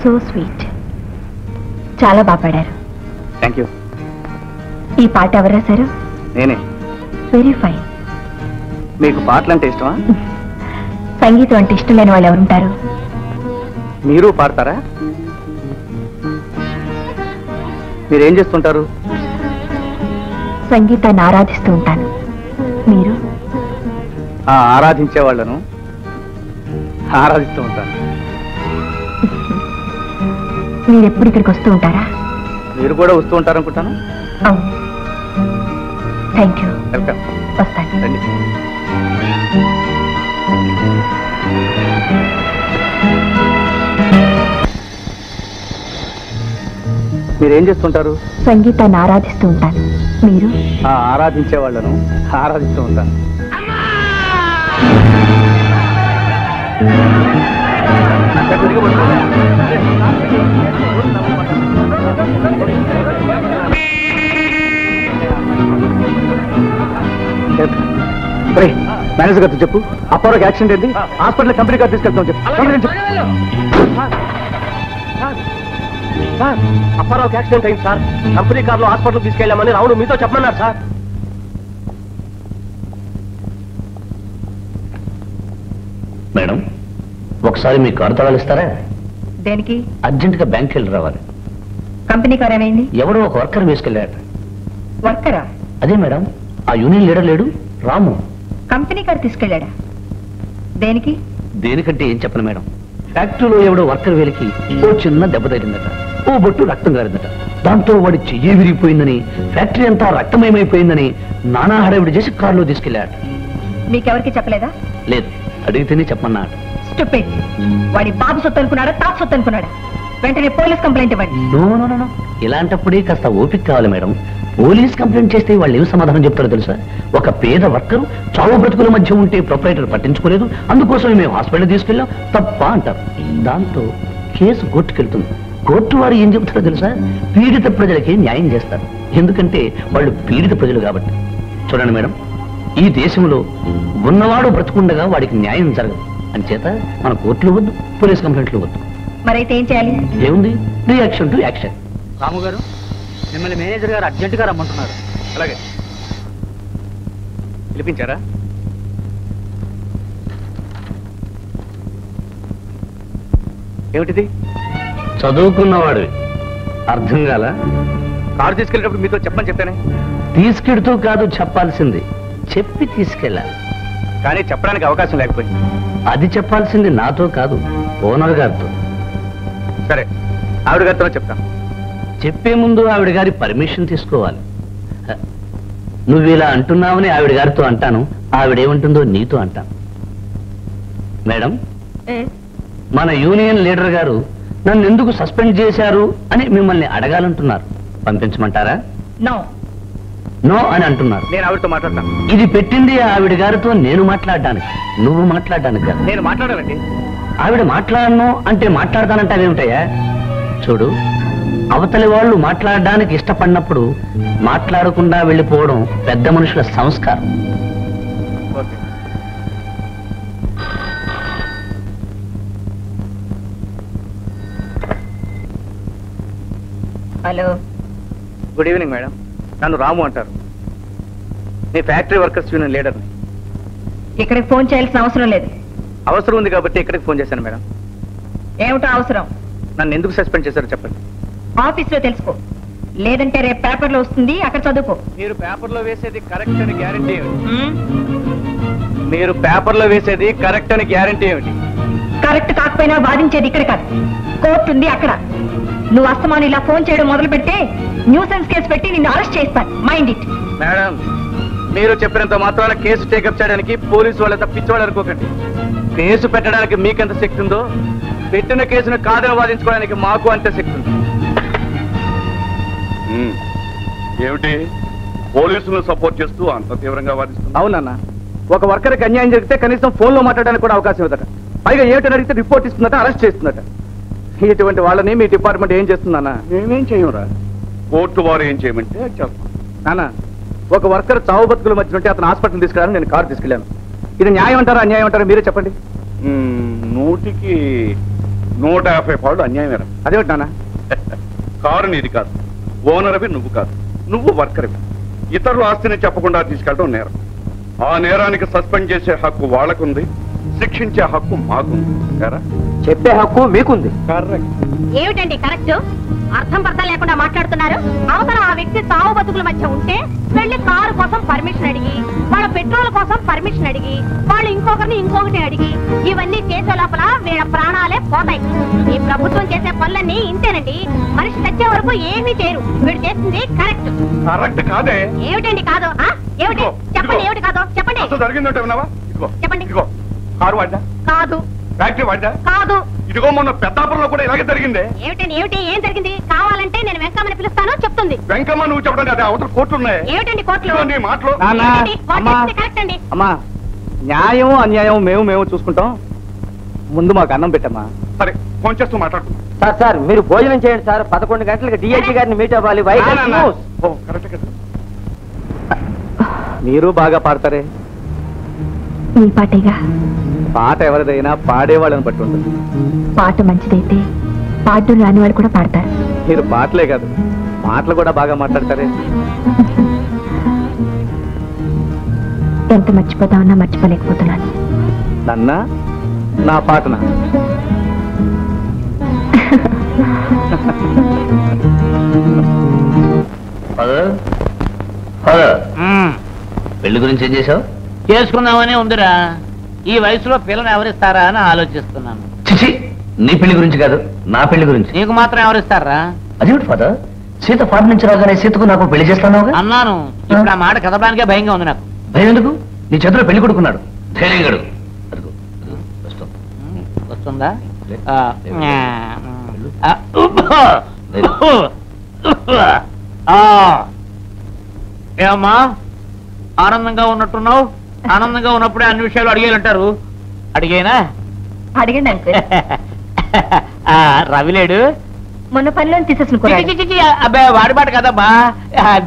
So sweet. చాలా బాగా పాడారు. Thank you. ఈ పాట ఎవరు రాశారు? నేనే. Very fine. మీకు పాటలు అంటే ఇష్టమా? సంగీతం అంటే ఇష్టం లేని వాళ్ళు ఎవరుంటారు? మీరు పాడతారా? మీరేం చేస్తుంటారు? సంగీతాన్ని ఆరాధిస్తూ ఉంటాను. మీరు? ఆరాధించే వాళ్ళను ఆరాధిస్తూ ఉంటాను. మీరు ఎప్పుడు ఇక్కడికి వస్తూ ఉంటారా? మీరు కూడా వస్తూ ఉంటారనుకుంటాను. అవును. Thank you. వెల్కమ్. వస్తాను. రండి. మీరేం చేస్తుంటారు? సంగీతాన్ని ఆరాధిస్తూ ఉంటాను. మీరు? ఆరాధించే వాళ్ళను ఆరాధిస్తూ ఉంటాను. మేనేజర్ గారితో చెప్పు, అప్పారోకి యాక్సిడెంట్ ఏంటి, హాస్పిటల్ కంపెనీ కార్ తీసుకెళ్తాం చెప్పు. సార్, అప్పారావుకి యాక్సిడెంట్ అయింది సార్. కంపెనీ కార్లో హాస్పిటల్ తీసుకెళ్ళామని రావుడు మీతో చెప్పమన్నారు సార్. మేడం, ఒకసారి మీ కారు తాళాలు ఇస్తారా? దేనికి? అర్జెంట్ గా బ్యాంక్ వెళ్ళి రావాలి. కంపెనీ కార్ ఏమైంది? ఎవరో ఒక వర్కర్ వేసుకెళ్ళాడు. వర్కరా? అదే మేడం, ఆ యూనియన్ లీడర్ లేడు రాము. Company car తీసుకెళ్ళాడా? దేనికి? దేనికంటే ఏం చెప్పను మేడం, ఫ్యాక్టరీలో ఎవడో వర్కర్ వేలికి ఓ చిన్న దెబ్బ తగిలిందట, ఓ బొట్టు రక్తం గారిందట. దాంతో వాడి చెయ్యి విరిగిపోయిందని, ఫ్యాక్టరీ అంతా రక్తమయమైపోయిందని నానా హడావిడి చేసి కారులో తీసుకెళ్ళాడు. మీకెవరికి చెప్పలేదా? లేదు, అడిగితేనే చెప్పమన్నాడు. స్టూపిడ్. వాడి బాబు సొత్తు అనుకున్నాడా, తాత సొత్తు అనుకున్నాడా? వెంటనే పోలీస్ కంప్లైంట్ ఇవ్వండి. నో, ఇలాంటప్పుడే కాస్త ఓపిక కావాలి మేడం. పోలీస్ కంప్లైంట్ చేస్తే వాళ్ళు ఏం సమాధానం చెప్తారో తెలుసా? ఒక పేద వర్కరు చావు బ్రతుకుల మధ్య ఉంటే ప్రొపరేటర్ పట్టించుకోలేదు, అందుకోసం మేము హాస్పిటల్ తీసుకెళ్ళాం, తప్ప అంటారు. దాంతో కేసు కోర్టుకెళ్తుంది. కోర్టు వారు ఏం చెబుతారో తెలుసా? పీడిత ప్రజలకి న్యాయం చేస్తారు, ఎందుకంటే వాళ్ళు పీడిత ప్రజలు కాబట్టి. చూడండి మేడం, ఈ దేశంలో ఉన్నవాడు బ్రతుకుండగా వాడికి న్యాయం జరగదు. అంచేత మన కోర్టులు వద్దు, పోలీస్ కంప్లైంట్లు వద్దు. మరైతే ఏం చేయాలి? ఏముంది, రియాక్షన్ టు యాక్షన్. రాము గారు, మిమ్మల్ని మేనేజర్ గారు అర్జెంటుగా రమ్మంటున్నారు. అలాగే. పిలిపించారా? ఏమిటిది? చదువుకున్నవాడు అర్థం కాల? కారు తీసుకెళ్ళేటప్పుడు మీతో చెప్పని చెప్పానే. తీసుకెడుతూ కాదు చెప్పాల్సింది, చెప్పి తీసుకెళ్ళాలి. కానీ చెప్పడానికి అవకాశం లేకపోయింది. అది చెప్పాల్సింది నాతో కాదు, ఓనర్ గారితో. సరే, ఆవిడ గారితో చెప్తాను. చెప్పే ముందు ఆవిడ గారి పర్మిషన్ తీసుకోవాలి. నువ్వు ఇలా అంటున్నావని ఆవిడ గారితో అంటాను, ఆవిడేమంటుందో నీతో అంటాను. మేడం, మన యూనియన్ లీడర్ గారు నన్ను ఎందుకు సస్పెండ్ చేశారు అని మిమ్మల్ని అడగాలంటున్నారు. పంపించమంటారా? నో అని అంటున్నారు. నేను ఆవిడతో మాట్లాడతాను. ఇది పెట్టింది ఆవిడ గారితో నేను మాట్లాడడానికి, నువ్వు మాట్లాడడానికి కాదు. నేను మాట్లాడాలండి. ఆవిడ మాట్లాడను అంటే మాట్లాడతానంటే అదేమిటయ్యా? చూడు, అవతలి వాళ్ళు మాట్లాడడానికి ఇష్టపడినప్పుడు మాట్లాడకుండా వెళ్ళిపోవడం పెద్ద మనుషుల సంస్కారం. Hello, good evening madam. నన్ను రాము అంటారు. నేను ఫ్యాక్టరీ వర్కర్స్ యూనియన్ లీడర్ని. ఇక్కడికి ఫోన్ చేయాల్సిన అవసరం లేదు. అవసరం ఉంది కాబట్టి ఇక్కడికి ఫోన్ చేశాను మేడం. ఏమిటో అవసరం? నన్ను ఎందుకు సస్పెండ్ చేశారో చెప్పండి. ఆఫీస్లో తెలుసుకో, లేదంటే రేపు పేపర్లో వస్తుంది, అక్కడ చదువుకో. మీరు పేపర్లో వేసేది కరెక్ట్ అని గ్యారంటీ ఏమిటి? మీరు పేపర్లో వేసేది కరెక్ట్ అని గ్యారంటీ ఏమిటి? కరెక్ట్ కాకపోయినా వాదించేది ఇక్కడ కాదు, కోర్టు ఉంది అక్కడ. నువ్వు అస్తమాను ఇలా ఫోన్ చేయడం మొదలు పెడితే న్యూసెన్స్ కేసు పెట్టి నిన్ను అరెస్ట్ చేస్తాను. Mind it. మేడం, మీరు చెప్పినంత మాత్రాన కేసు టేకప్ చేయడానికి పోలీసు వాళ్ళ తప్పించేవాళ్ళు అనుకోకండి. కేసు పెట్టడానికి మీకెంత శక్తి ఉందో, పెట్టిన కేసును కాదని వాదించుకోవడానికి మాకు అంతే శక్తి ఉంది. ఏమిటి పోలీసులను సపోర్ట్ చేస్తూ అంత తీవ్రంగా వాదిస్తుంది? అవునన్నా, ఒక వర్కర్కి అన్యాయం జరిగితే కనీసం ఫోన్లో మాట్లాడడానికి కూడా అవకాశం ఇవ్వదట. పైగా ఏమిటని అడిగితే రిపోర్ట్ ఇస్తుందట, అరెస్ట్ చేస్తుందట. ఇటువంటి వాళ్ళని మీ డిపార్ట్మెంట్ ఏం చేస్తుందన్నా? మేమేం చేయరా, కోర్టు వారు ఏం చేయమంటే చేస్తాం. నాన్న, ఒక వర్కర్ చావు బతుకుల మధ్య ఉంటే అతను హాస్పిటల్ తీసుకెళ్ళాను, నేను కారు తీసుకెళ్ళాను. ఇది న్యాయం అంటారా అన్యాయం అంటారా మీరే చెప్పండి. 100కి 150 పాళ్ళు అన్యాయమేరా. అదేమిటి నాన్న? కారు నీది కాదు, ఓనర్వి నువ్వు కాదు, నువ్వు వర్కర్వి. ఇతరుల ఆస్తిని చెప్పకుండా తీసుకెళ్ళడం నేరం. ఆ నేరానికి సస్పెండ్ చేసే హక్కు వాళ్ళకుంది, శిక్షించే హక్కు మాకుంది. చెప్పే హక్కు మీకుంది. కరెక్ట్. ఏమిటండి కరెక్ట్? అర్థం పర్థం లేకుండా మాట్లాడుతున్నారు. అవసరం ఆ వ్యక్తి తావు బతుకుల మధ్య ఉంటే వెళ్ళి కారు కోసం పర్మిషన్ అడిగి, వాళ్ళ పెట్రోల్ కోసం పర్మిషన్ అడిగి, వాళ్ళు ఇంకొకటి అడిగి, ఇవన్నీ చేసే లోపల వీళ్ళ ప్రాణాలే పోతాయి. ఈ ప్రభుత్వం చేసే పనులన్నీ ఇంతేనండి. మనిషి చచ్చే వరకు ఏమీ చేయరు. వీడు చేసింది కరెక్ట్. కరెక్ట్ కాదే. ఏమిటండి కాదు? ఏమిటి చెప్పండి, ఏమిటి కాదో చెప్పండి. అసలు జరిగిందంటే విన్నావా? ఇదిగో చెప్పండి. ఇదిగో కారు వాడ్డా, కాదు. ఫ్యాక్టరీ వాడ్డా, కాదు. ఇదిగో మొన్న పెద్దాపురంలో కూడా ఇలాగే జరిగిందే. ఏమిటండి ఏమిటి? ఏం జరిగింది? కావాలంటే నేను వెంకమ్మని పిలుస్తాను, చెప్తుంది. వెంకమ్మ నువ్వు చెప్పడం అదే అవతల కోర్టులు ఉన్నాయి. ఏమిటండి కోర్టులో? ఇదిగో నీ మాటలు. ఏంటండి? కోర్టు చేసింది కరెక్ట్ అండి. అమ్మా, న్యాయం అన్యాయం మేము చూసుకుంటాం. ముందు మాకు అన్నం పెట్టమ్మా. సరే, ఫోన్ చేస్తూ మాట్లాడుకుందాం. సార్ మీరు భోజనం చేయండి సార్. 11 గంటలకు డిఐజీ గారిని మీట్ అవ్వాలి. ఓ కరెక్ట్ కదా. మీరు బాగా పాడతారే. మీ పాటేగా. పాట ఎవరిదైనా పాడేవాళ్ళని బట్టి ఉంటుంది. పాట మంచిదైతే పాటలు రాని వాళ్ళు కూడా పాడతారు. మీరు పాటలే కాదు, మాటలు కూడా బాగా మాట్లాడతారే. ఎంత మర్చిపోతామన్నా మర్చిపోలేకపోతున్నాను. నన్న నా పాటనా? పెళ్లి గురించి ఏం చేసావు? చేసుకుందామని ఉందిరా. ఈ వయసులో పిల్లని ఎవరిస్తారా అని ఆలోచిస్తున్నాను. చిచి, నీ పెళ్లి గురించి కాదు, నా పెళ్లి గురించి. నీకు మాత్రం ఎవరిస్తారా? అదేమిటి ఫాదర్, సీత ఫారెన్ నుంచి రాగానే సీతకు నాకు పెళ్లి చేస్తాను అన్నాను. ఇప్పుడు ఆ మాట కదపడానికే భయంగా ఉంది నాకు. భయం ఎందుకు? నీ చేతిలో పెళ్లి కొడుకున్నాడు, ధైర్యంగాడు. అదిగో వస్తుందా? ఏమమ్మా ఆనందంగా ఉన్నట్టున్నావు? ఆనందంగా ఉన్నప్పుడే అన్ని విషయాలు అడిగేయాలంటారు. అడిగేనా? అడిగండి అంకుల్. రవిలేడు మొన్న పనిలో తీసేసుకుని. అబ్బాయి వాడి మాట కదమ్మా,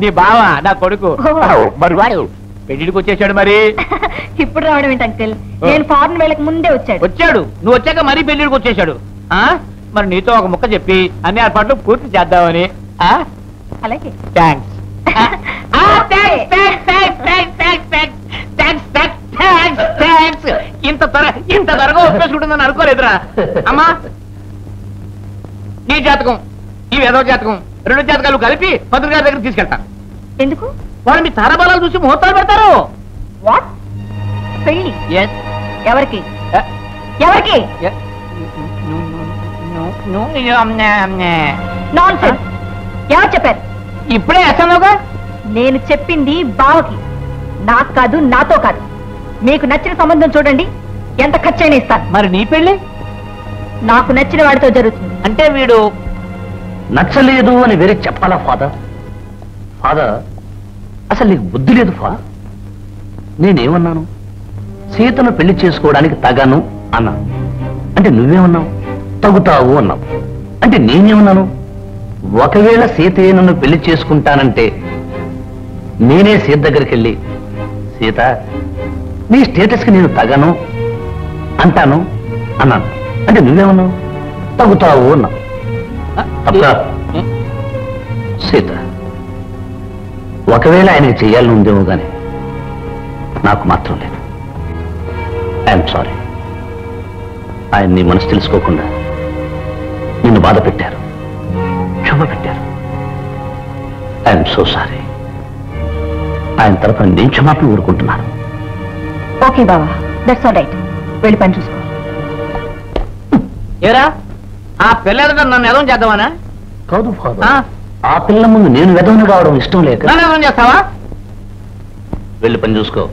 నీ బావ నా కొడుకు. మరి వాడు పెళ్లికి వచ్చేసాడు. మరి ఇప్పుడు రావడం ఏంటి అంకుల్? నేను ఫారెన్ వెళ్ళక ముందే వచ్చాడు. నువ్వు వచ్చాక మరీ పెళ్లికి వచ్చేసాడు. మరి నీతో ఒక ముక్క చెప్పి అన్ని ఏర్పాట్లు పూర్తి చేద్దామని. అలాగే. థ్యాంక్స్. ఇంత త్వరగా ఒప్పేసుకుంటుందని అనుకోలేదురా. అమ్మా, నీ జాతకం ఈ వేదవ జాతకం 2 జాతకాలు కలిపి మంత్రి గారి దగ్గర తీసుకెళ్తాను. ఎందుకు? వాళ్ళు మీ తారాబలాలు చూసి ముహూర్తాలు పెడతారు. వాట్? పెళ్లి ఎవరికి? ఎవరికి? నాన్సెన్స్. ఎవరు చెప్పారు? ఇప్పుడే వేస్తానుగా. నేను చెప్పింది బావకి, నాకు కాదు, నాతో కాదు. మీకు నచ్చిన సంబంధం చూడండి, ఎంత ఖర్చైనా ఇస్తాను. మరి నీ పెళ్లి నాకు నచ్చిన వాడితో జరుగుతుంది. అంటే వీడు నచ్చలేదు అని వేరే చెప్పాలా ఫాదర్? ఫాదర్, అసలు నీకు బుద్ధి లేదు ఫా. నేనేమన్నాను? సీతను పెళ్లి చేసుకోవడానికి తగను అన్నాను. అంటే నువ్వేమన్నావు? తగుతావు అన్నావు. అంటే నేనేమన్నాను? ఒకవేళ సీతయ్య నన్ను పెళ్లి చేసుకుంటానంటే నేనే సీత దగ్గరికి వెళ్ళి, సీత నీ స్టేటస్కి నేను తగను అంటాను అన్నాను. అంటే నువ్వేమన్నావు? తగుతావు అన్నావు. తప్పా? సీత, ఒకవేళ ఆయనకి చెయ్యాలని ఉందేమో గాని నాకు మాత్రం లేదు. I'm sorry. ఆయన నీ మనసు తెలుసుకోకుండా నిన్ను బాధ పెట్టారు, క్షమ పెట్టారు. I'm so sorry. ఆయన తరఫున నేను క్షమాపణ ఊరుకుంటున్నాను. ఓకే బావా, దట్స్ ఆల్ రైట్. వెళ్ళి పని చూసుకో. ఏరా, ఆ పిల్ల ఎదుట నన్ను ఎదవం చేద్దామనా? కాదు ఫాదర్, ఆ పిల్ల ముందు నేను వెదవను కావడం ఇష్టం లేక. నన్ను ఎదవం చేస్తావా? వెళ్ళి పని చూసుకో.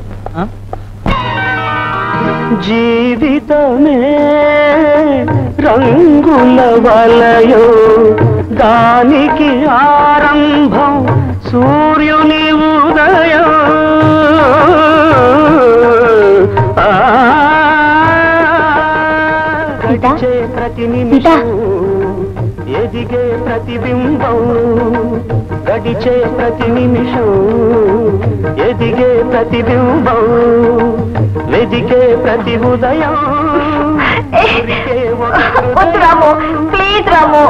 జీవితమే రంగుల వలయో, దానికి ఆరంభం సూర్యుని ఉదయం. గడిచే ప్రతి నిమిషం ఎదిగే ప్రతిబింబం, గడిచే ప్రతి నిమిషం ఎదిగే ప్రతిబింబం, వెదికే ప్రతి ఉదయం వద్దు Ramu, please Ramu.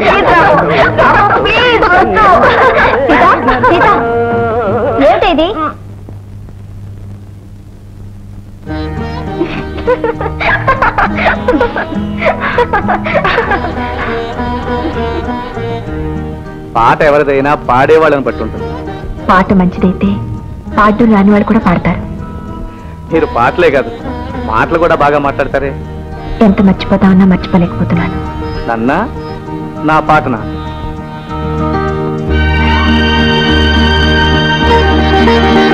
Please Ramu, Ramu, please వద్దు. సీత, ఏమిటి పాట ఎవరిదైనా పాడేవాళ్ళని బట్టి ఉంటుంది. పాట మంచిదైతే పాటలు రాని వాళ్ళు కూడా పాడతారు. మీరు పాటలే కాదు మాటలు కూడా బాగా మాట్లాడతారే. ఎంత మర్చిపోతామన్నా మర్చిపోలేకపోతున్నాను. నన్నా నా పాటనా? Thank you.